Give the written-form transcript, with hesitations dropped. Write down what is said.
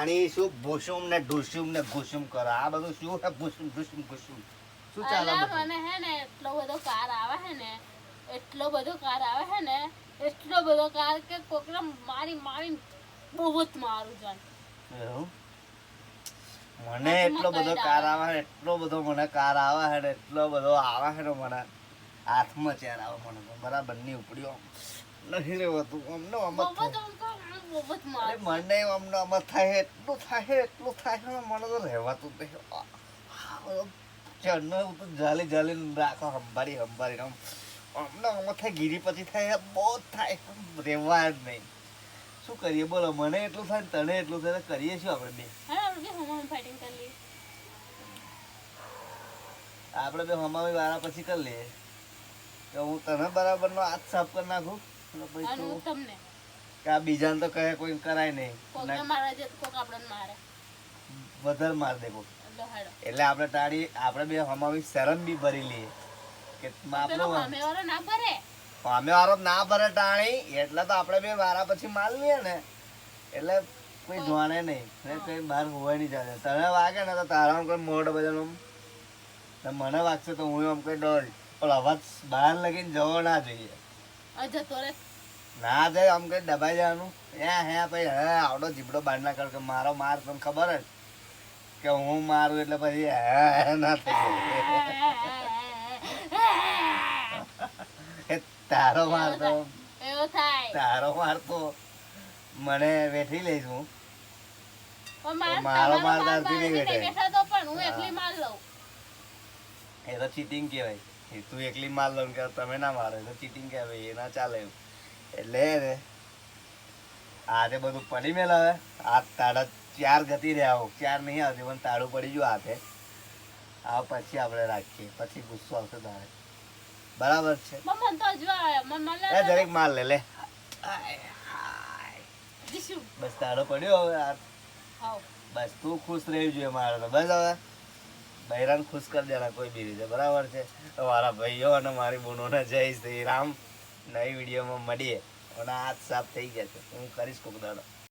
તાણી શું ભૂસુમ ને ઢુસુમ ને ઘુસુમ કરો આ બધું શું હે ભૂસુમ ઢુસુમ ઘુસુમ શું ચાલે અલા, બધું? મને હે ને એટલો બધો કાર આવે હે ને એટલો બધો કાર આવે હે ને એટલો બધો કાર કે કોકને મારી મારી બહુ જ મારું જાન એવું? મને એટલો બધો કાર આવે છે એટલો બધો મને કાર આવે છે ને એટલો બધો આવે છે ને મને હાથમાં ચેર આવે મને તો બરાબર ની ઉપડીઓ નહીં રહેવાતું અમને અમત બહુ થાય જ બહુ જ અરે મારું મને અમને અમત થાય એટલું થાય ને મને તો રહેવાતું જ નહીં ચડનો હું તો જાલી જાલી રાખો હંભારી હંભારી અમને અમત થાય ગીરી પછી થાય બહુ જ થાય રહેવા જ નહીં શું કરીએ બોલો મને એટલું થાય ને તને એટલું થાય તો કરીએ શું આપણે બે હે આપણે હમ ફાઇટિંગ કરી લી આપણે બે હમાવી વાળા પછી કરી લઈએ કે હું તને બરાબર નો હાથ સાફ કરી નાખું એટલે પછી અને હું તું તમને કે આ બીજાને તો કહે કોઈ કરાય નહીં કોકને મારે છે તો કોક આપણને મારે વધારે માર દે કોક એટલે હાડો એટલે આપણે તારી આપણે બે હમાવી શરમ બી ભરી લઈએ કે પેલો આપણો સામેવાળો ના ભરે અમે વાળો ના ભરે ટાણી એટલે તો આપણે બે વારા પછી માલ લઈએ ને એટલે કોઈ જોવાને નહીં ને કઈ બહાર હોવાય નહીં ચાલે તને વાગે ને તો તારા કોઈ મોઢ બધાનું મને વાગશે તો હું આમ કઈ ડર પણ અવાજ બહાર લગીને જવો ના જોઈએ જતો રે ના જાય આમ કઈ દબાઈ જવાનું હે પછી હે આવડો જીબડો બહાર ના કર કે મારો માર તમને ખબર જ કે હું મારું એટલે પછી હે ના થઈ જાય તારો માર તો એવો થાય તારો માર તો મને વેઠી લઈશ હું પણ મારો માર તમારો તારથી નહીં નહીં વેઠાય. બેઠા તો પણ હું એકલી માર લઉં એ તો ચીટિંગ કહેવાય એ તું એકલી માર લો કે તમે ના મારો એ તો ચીટિંગ કહેવાય એ ના ચાલે એવું એટલે ને આજે બધું પડી મેલ હવે આ તાળા 4 ગતિ રહ્યા હો 4 નહીં આવતી પણ તાળું પડી ગયું હાથે આ પછી આપણે રાખીએ પછી ગુસ્સો આવશે તારે બરાબર છે મમ્મન તો હજુ આવે મમ્મા એ દરેક માર લે લે દીશું બસ તાળો પડ્યો હવે આ હાવ બસ તું ખુશ રહેવી જોઈએ મારે તો બસ હવે બૈરાન ખુશ કરી દેના કોઈ બી રીતે બરાબર છે તો મારા ભાઈઓ અને મારી બહેનોને જય શ્રી રામ નવી વિડીયોમાં મળીએ અને હાથ સાફ થઈ ગયા છે હું કરીશ કોક દાડો